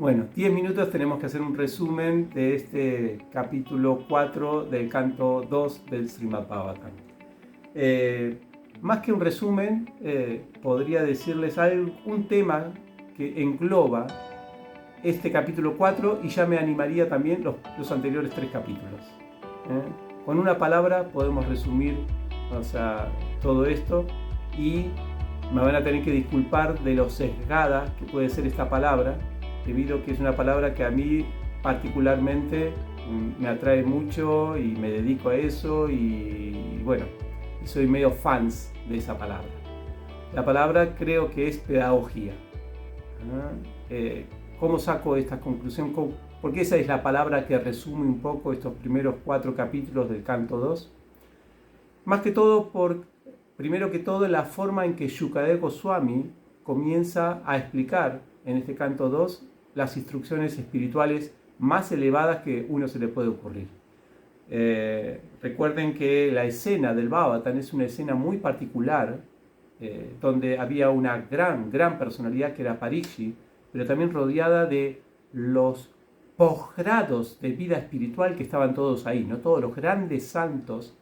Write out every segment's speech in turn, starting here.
Bueno, 10 minutos tenemos que hacer un resumen de este capítulo 4 del canto 2 del Srimad Bhagavatam. Más que un resumen, podría decirles un tema que engloba este capítulo 4 y ya me animaría también los anteriores 3 capítulos. Con una palabra podemos resumir, todo esto, y me van a tener que disculpar de lo sesgada que puede ser esta palabra, debido a que es una palabra que a mí particularmente me atrae mucho y me dedico a eso y bueno, soy medio fans de esa palabra. La palabra creo que es pedagogía. ¿Cómo saco esta conclusión? Porque esa es la palabra que resume un poco estos primeros 4 capítulos del canto 2. Más que todo primero que todo, la forma en que Shukadeva Goswami comienza a explicar en este canto 2 las instrucciones espirituales más elevadas que uno se le puede ocurrir. Recuerden que la escena del Bhagavatam es una escena muy particular, donde había una gran personalidad que era Parikshit, pero también rodeada de los posgrados de vida espiritual que estaban todos ahí, ¿no? Todos los grandes santos,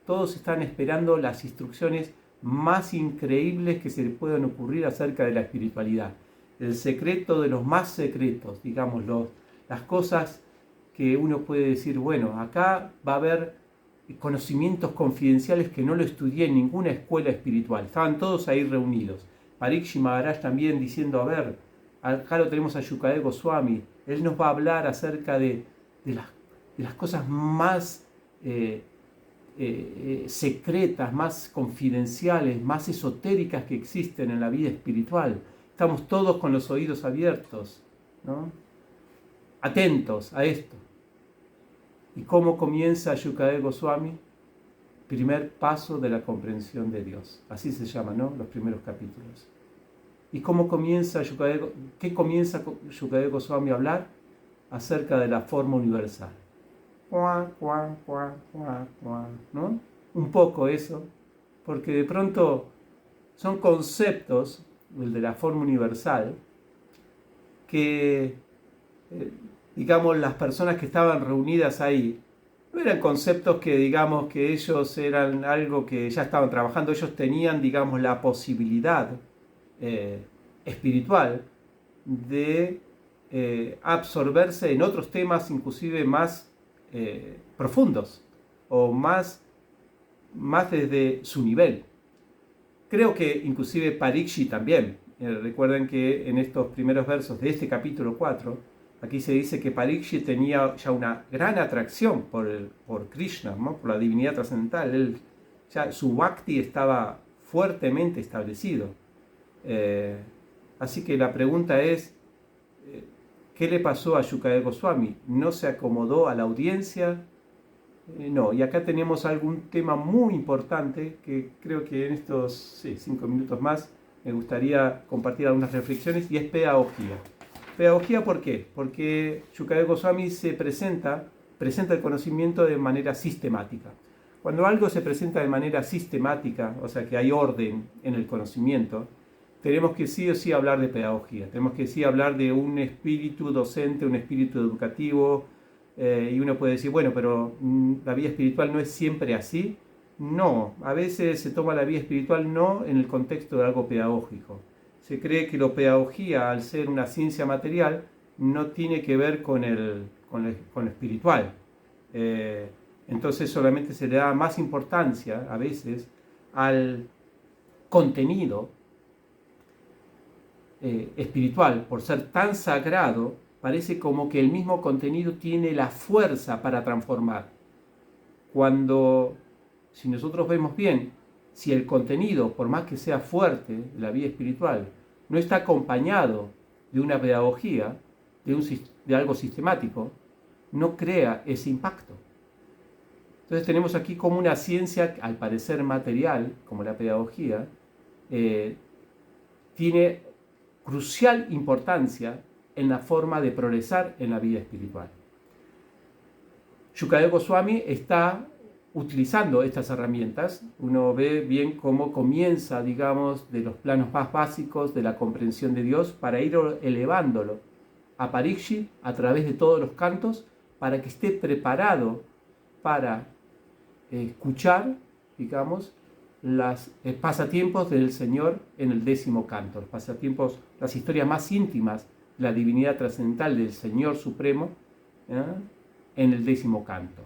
todos están esperando las instrucciones más increíbles que se les puedan ocurrir acerca de la espiritualidad. El secreto de los más secretos, digamos, las cosas que uno puede decir, bueno, acá va a haber conocimientos confidenciales que no lo estudié en ninguna escuela espiritual. Estaban todos ahí reunidos. Parikshit Maharaj también diciendo, a ver, acá lo tenemos a Shukadeva Goswami, él nos va a hablar acerca de las cosas más secretas, más confidenciales, más esotéricas que existen en la vida espiritual. Estamos todos con los oídos abiertos, ¿no? Atentos a esto. ¿Y cómo comienza Shukadeva Goswami? Primer paso de la comprensión de Dios. Así se llama, ¿no? Los primeros capítulos. ¿Y cómo comienza qué comienza Shukadeva Goswami a hablar? Acerca de la forma universal. ¿No? Un poco eso, porque de pronto son conceptos, el de la forma universal, que, digamos, las personas que estaban reunidas ahí, no eran conceptos que, digamos, que ellos eran algo que ya estaban trabajando, ellos tenían, digamos, la posibilidad espiritual de absorberse en otros temas inclusive más profundos o más desde su nivel. Creo que inclusive Parikshit también. Recuerden que en estos primeros versos de este capítulo 4, aquí se dice que Parikshit tenía ya una gran atracción por Krishna, ¿no? Por la divinidad trascendental. Su bhakti estaba fuertemente establecido. Así que la pregunta es, ¿qué le pasó a Shukadeva Goswami? ¿No se acomodó a la audiencia? No, y acá tenemos algún tema muy importante que creo que en estos 5 minutos más me gustaría compartir algunas reflexiones, y es pedagogía. ¿Pedagogía por qué? Porque Shukadeva Goswami presenta el conocimiento de manera sistemática. Cuando algo se presenta de manera sistemática, o sea que hay orden en el conocimiento, tenemos que sí o sí hablar de pedagogía, tenemos que sí hablar de un espíritu docente, un espíritu educativo, y uno puede decir, bueno, pero la vida espiritual no es siempre así. No, a veces se toma la vida espiritual no en el contexto de algo pedagógico. Se cree que la pedagogía, al ser una ciencia material, no tiene que ver con lo espiritual. Entonces solamente se le da más importancia a veces al contenido espiritual, por ser tan sagrado. Parece como que el mismo contenido tiene la fuerza para transformar. Cuando, si nosotros vemos bien, si el contenido, por más que sea fuerte de la vida espiritual, no está acompañado de una pedagogía, de algo sistemático, no crea ese impacto. Entonces tenemos aquí como una ciencia, al parecer material, como la pedagogía, tiene crucial importancia en la forma de progresar en la vida espiritual. Shukadeva Goswami está utilizando estas herramientas. Uno ve bien cómo comienza, digamos, de los planos más básicos de la comprensión de Dios para ir elevándolo a Parikshit a través de todos los cantos para que esté preparado para escuchar, digamos, los pasatiempos del Señor en el 10º canto, los pasatiempos, las historias más íntimas, la divinidad trascendental del Señor Supremo, en el 10º canto.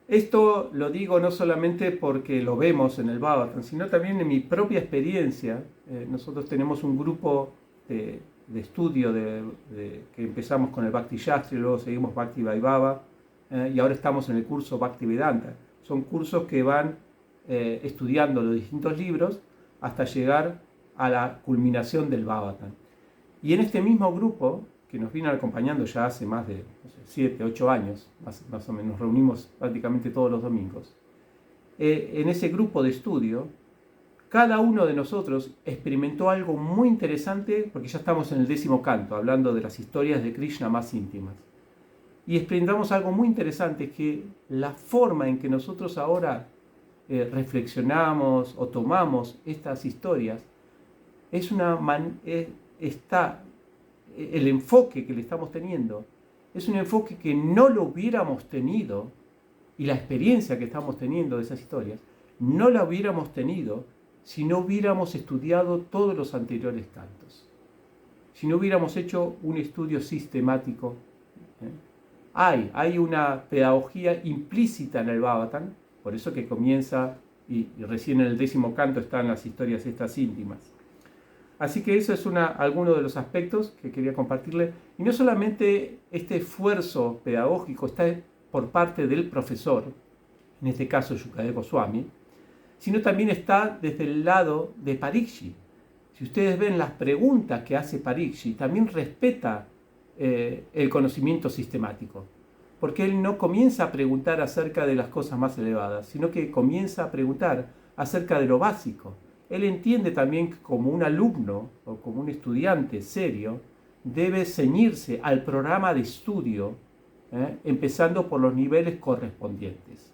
Esto lo digo no solamente porque lo vemos en el Bhagavatam, sino también en mi propia experiencia. Nosotros tenemos un grupo de estudio que empezamos con el Bhakti Shastri, luego seguimos Bhakti Vaibhava, y ahora estamos en el curso Bhakti Vedanta. Son cursos que van estudiando los distintos libros hasta llegar a la culminación del Bhagavatam. Y en este mismo grupo, que nos viene acompañando ya hace más de 7, 8 años, más o menos, nos reunimos prácticamente todos los domingos, en ese grupo de estudio, cada uno de nosotros experimentó algo muy interesante, porque ya estamos en el 10º canto, hablando de las historias de Krishna más íntimas. Y experimentamos algo muy interesante, que la forma en que nosotros ahora reflexionamos o tomamos estas historias, el enfoque que le estamos teniendo es un enfoque que no lo hubiéramos tenido, y la experiencia que estamos teniendo de esas historias, no la hubiéramos tenido si no hubiéramos estudiado todos los anteriores cantos, si no hubiéramos hecho un estudio sistemático. Hay una pedagogía implícita en el Bhagavatam, por eso que comienza, y recién en el 10º canto están las historias estas íntimas. Así que eso es alguno de los aspectos que quería compartirle. Y no solamente este esfuerzo pedagógico está por parte del profesor, en este caso Shukadeva Goswami, sino también está desde el lado de Parikshit. Si ustedes ven las preguntas que hace Parikshit, también respeta el conocimiento sistemático, porque él no comienza a preguntar acerca de las cosas más elevadas, sino que comienza a preguntar acerca de lo básico. Él entiende también que como un alumno o como un estudiante serio debe ceñirse al programa de estudio, empezando por los niveles correspondientes.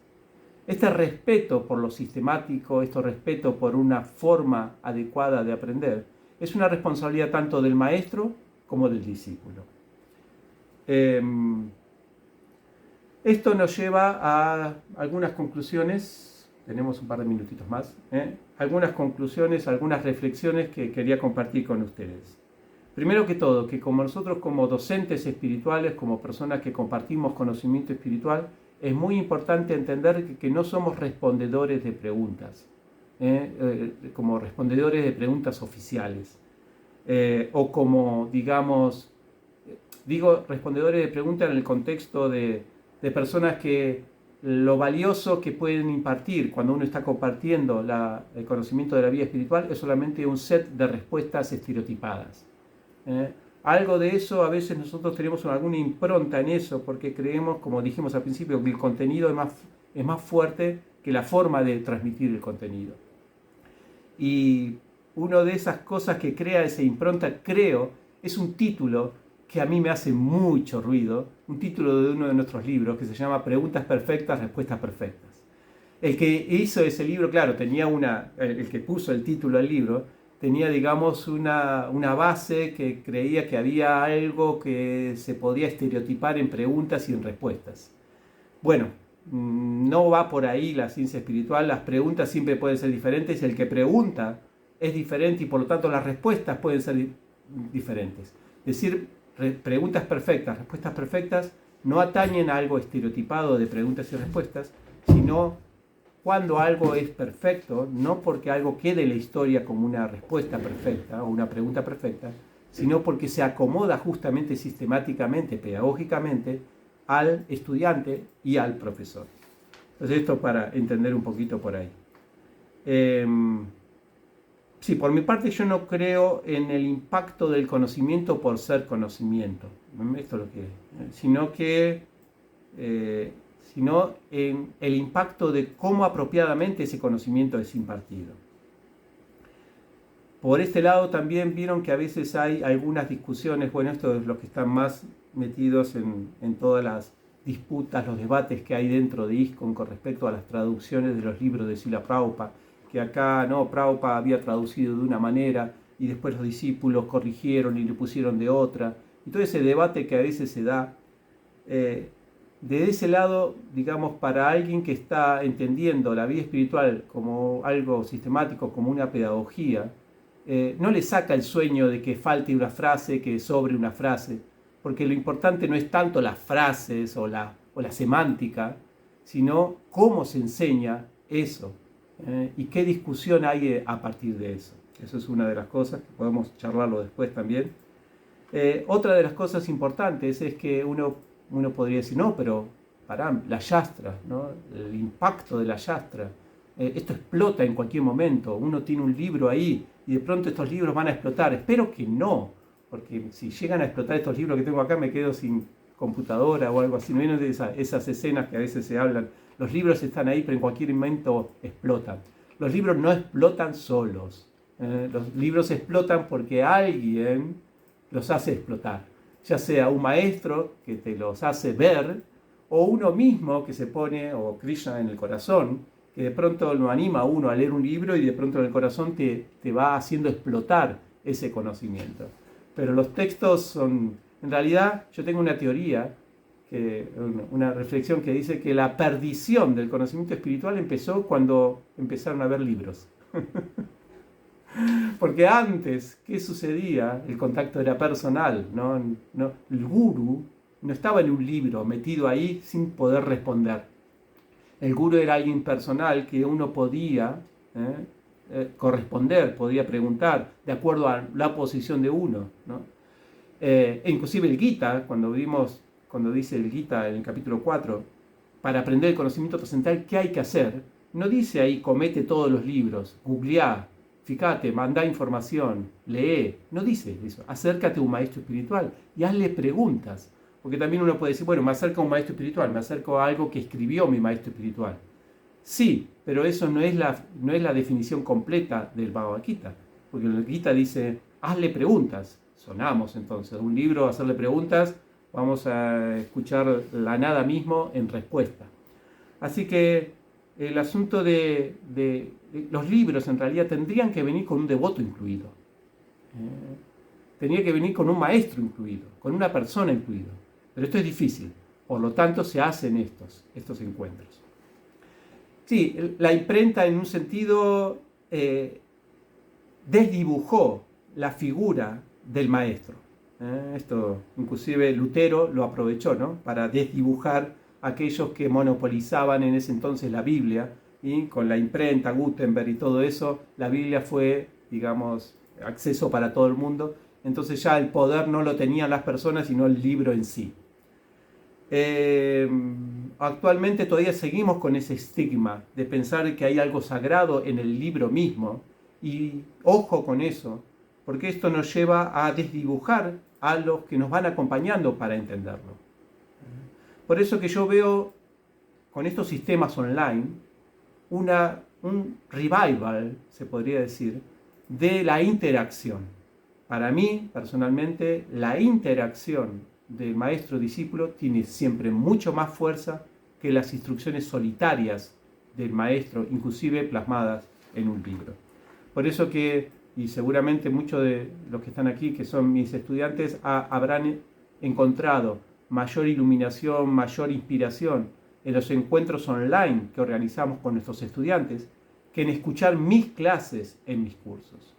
Este respeto por lo sistemático, este respeto por una forma adecuada de aprender, es una responsabilidad tanto del maestro como del discípulo. Esto nos lleva a algunas conclusiones. Tenemos un par de minutitos más. Algunas conclusiones, algunas reflexiones que quería compartir con ustedes. Primero que todo, que como nosotros como docentes espirituales, como personas que compartimos conocimiento espiritual, es muy importante entender que no somos respondedores de preguntas, como respondedores de preguntas oficiales, o como, digamos, digo respondedores de preguntas en el contexto de personas que lo valioso que pueden impartir cuando uno está compartiendo el conocimiento de la vida espiritual es solamente un set de respuestas estereotipadas. Algo de eso a veces nosotros tenemos alguna impronta en eso, porque creemos, como dijimos al principio, que el contenido es más fuerte que la forma de transmitir el contenido. Y una de esas cosas que crea esa impronta, creo, es un título que a mí me hace mucho ruido, un título de uno de nuestros libros que se llama Preguntas Perfectas, Respuestas Perfectas. El que hizo ese libro, claro, el que puso el título al libro, tenía, digamos, una base que creía que había algo que se podía estereotipar en preguntas y en respuestas. Bueno, no va por ahí la ciencia espiritual, las preguntas siempre pueden ser diferentes, el que pregunta es diferente y por lo tanto las respuestas pueden ser diferentes. Es decir, preguntas perfectas, respuestas perfectas, no atañen a algo estereotipado de preguntas y respuestas, sino cuando algo es perfecto, no porque algo quede en la historia como una respuesta perfecta o una pregunta perfecta, sino porque se acomoda justamente sistemáticamente, pedagógicamente, al estudiante y al profesor. Entonces esto para entender un poquito por ahí. Sí, por mi parte yo no creo en el impacto del conocimiento por ser conocimiento, esto es lo que, sino en el impacto de cómo apropiadamente ese conocimiento es impartido. Por este lado también vieron que a veces hay algunas discusiones, bueno, esto es lo que están más metidos en todas las disputas, los debates que hay dentro de ISKCON con respecto a las traducciones de los libros de Srila Prabhupada, que acá no, Prabhupada había traducido de una manera, y después los discípulos corrigieron y le pusieron de otra. Y todo ese debate que a veces se da, de ese lado, digamos, para alguien que está entendiendo la vida espiritual como algo sistemático, como una pedagogía, no le saca el sueño de que falte una frase, que sobre una frase, porque lo importante no es tanto las frases o la semántica, sino cómo se enseña eso y qué discusión hay a partir de eso. Eso es una de las cosas que podemos charlarlo después también. Otra de las cosas importantes es que uno podría decir, no, pero pará, la yastra, ¿no? El impacto de la yastra, esto explota en cualquier momento, uno tiene un libro ahí y de pronto estos libros van a explotar. Espero que no, porque si llegan a explotar estos libros que tengo acá me quedo sin computadora o algo así. ¿No vienen de esas escenas que a veces se hablan? Los libros están ahí, pero en cualquier momento explotan. Los libros no explotan solos. Los libros explotan porque alguien los hace explotar. Ya sea un maestro que te los hace ver, o uno mismo que se pone, o Krishna en el corazón, que de pronto lo anima a uno a leer un libro y de pronto en el corazón te va haciendo explotar ese conocimiento. Pero los textos son, en realidad, yo tengo una teoría, una reflexión que dice que la perdición del conocimiento espiritual empezó cuando empezaron a haber libros. Porque antes, ¿qué sucedía? El contacto era personal, ¿no? El gurú no estaba en un libro metido ahí sin poder responder. El gurú era alguien personal que uno podía corresponder, podía preguntar de acuerdo a la posición de uno, ¿no? Inclusive el Gita, cuando dice el Gita en el capítulo 4, para aprender el conocimiento trascendental, ¿qué hay que hacer? No dice ahí, comete todos los libros, googleá, fíjate, mandá información, lee. No dice eso. Acércate a un maestro espiritual y hazle preguntas. Porque también uno puede decir, bueno, me acerco a un maestro espiritual, me acerco a algo que escribió mi maestro espiritual. Sí, pero eso no es la definición completa del Bhagavad Gita. Porque el Gita dice, hazle preguntas. Sonamos entonces, un libro, hacerle preguntas, vamos a escuchar la nada mismo en respuesta. Así que el asunto de los libros en realidad tendrían que venir con un devoto incluido. Tendría que venir con un maestro incluido, con una persona incluido. Pero esto es difícil, por lo tanto se hacen estos encuentros. Sí, la imprenta en un sentido desdibujó la figura del maestro. Esto inclusive Lutero lo aprovechó, ¿no? Para desdibujar a aquellos que monopolizaban en ese entonces la Biblia, y con la imprenta, Gutenberg y todo eso, la Biblia fue, digamos, acceso para todo el mundo. Entonces ya el poder no lo tenían las personas, sino el libro en sí. Actualmente todavía seguimos con ese estigma de pensar que hay algo sagrado en el libro mismo, y ojo con eso, porque esto nos lleva a desdibujar a los que nos van acompañando para entenderlo. Por eso que yo veo con estos sistemas online un revival, se podría decir, de la interacción. Para mí, personalmente, la interacción del maestro-discípulo tiene siempre mucho más fuerza que las instrucciones solitarias del maestro, inclusive plasmadas en un libro. Por eso que, y seguramente muchos de los que están aquí, que son mis estudiantes, habrán encontrado mayor iluminación, mayor inspiración en los encuentros online que organizamos con nuestros estudiantes, que en escuchar mis clases en mis cursos.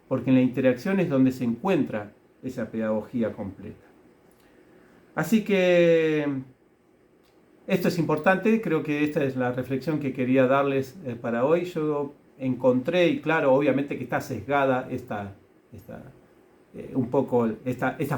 Porque en la interacción es donde se encuentra esa pedagogía completa. Así que esto es importante, creo que esta es la reflexión que quería darles para hoy. Yo encontré, y claro, obviamente que está sesgada esta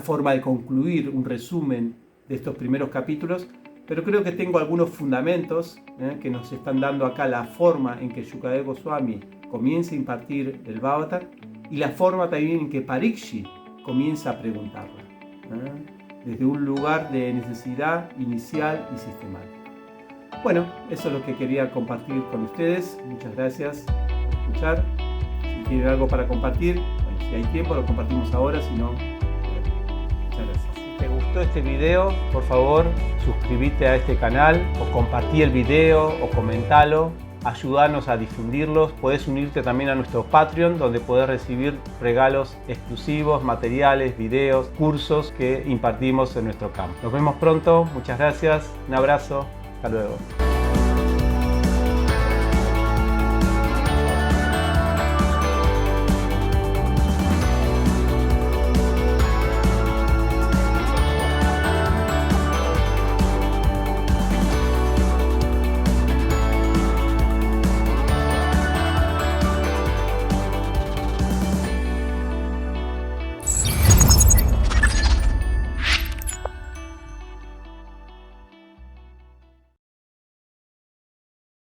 forma de concluir un resumen de estos primeros capítulos, pero creo que tengo algunos fundamentos que nos están dando acá la forma en que Shukadeva Goswami comienza a impartir el Bhagavatam y la forma también en que Parikshit comienza a preguntarla, desde un lugar de necesidad inicial y sistemática. Bueno, eso es lo que quería compartir con ustedes. Muchas gracias por escuchar. Si tienen algo para compartir, bueno, si hay tiempo lo compartimos ahora, si no, muchas gracias. Si te gustó este video, por favor, suscríbete a este canal o compartí el video o comentalo. ayudarnos a difundirlos. Podés unirte también a nuestro Patreon, donde podés recibir regalos exclusivos, materiales, videos, cursos que impartimos en nuestro campo. Nos vemos pronto, muchas gracias, un abrazo, hasta luego.